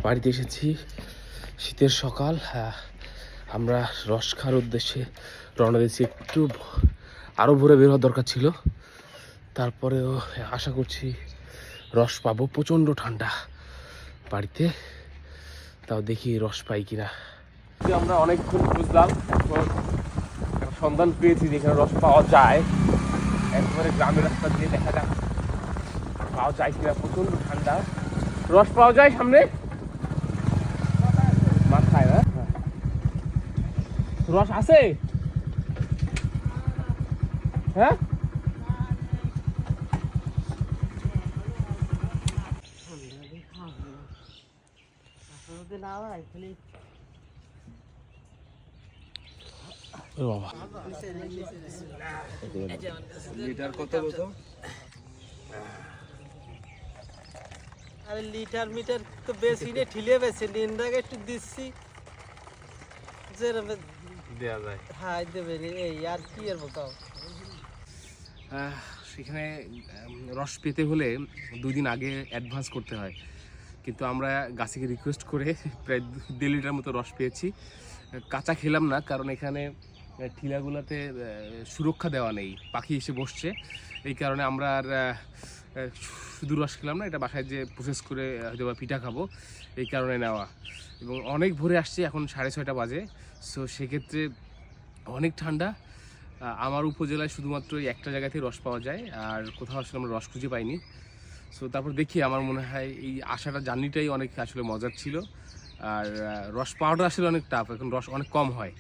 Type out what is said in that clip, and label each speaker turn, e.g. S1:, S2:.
S1: বাড়িতে এসেছি, শীতের সকাল। আমরা রস খাওয়ার উদ্দেশ্যে রওনা দিয়েছি। একটু আরও ভোরে বের হওয়ার দরকার ছিল, তারপরেও আশা করছি রস পাবো। প্রচণ্ড ঠান্ডা বাড়িতে, তাও দেখি রস পাই কিনা। আমরা অনেকক্ষণ খুঁজলাম, এখন সন্ধান পেয়েছি যেখানে রস পাওয়া যায়। একবারে গ্রামের রাস্তা দিয়ে দেখা যাক পাওয়া যায় কিনা। প্রচণ্ড ঠান্ডা, রস পাওয়া যায় সামনে মাথায় না? রস আছে? হ্যাঁ, বাবা
S2: লিটার কত কত?
S3: আরে লিটার মিটার তো বেশি নেই, ঠিলে বেশি নিন্দাকে একটু দিচ্ছি যেরকম
S1: দেওয়া যায়।
S3: হ্যাঁ দেবে এই আর কি আর বলতাম।
S1: সেখানে রস পেতে হলে 2 দিন আগে অ্যাডভান্স করতে হয়, কিন্তু আমরা গাছিকে রিকোয়েস্ট করে প্রায় 1.5 লিটার মতো রস পেয়েছি। কাঁচা খেলাম না, কারণ এখানে ঠিলাগুলোতে সুরক্ষা দেওয়া নেই, পাখি এসে বসছে। এই কারণে আমরা আর শুধু রস খেলাম না, এটা বাসায় যে প্রসেস করে হয়তো বা পিঠা খাবো, এই কারণে নেওয়া। এবং অনেক ভোরে আসছি, এখন 6:30 বাজে। সো সেক্ষেত্রে অনেক ঠান্ডা। আমার উপজেলায় শুধুমাত্র এই একটা জায়গাতেই রস পাওয়া যায়, আর কোথাও আসলে আমরা রস খুঁজে পাইনি। সো তারপর দেখি, আমার মনে হয় এই আসাটা জার্নিটাই অনেক আসলে মজার ছিল। আর রস পাওয়াটা আসলে অনেক টাফ, এখন রস অনেক কম হয়।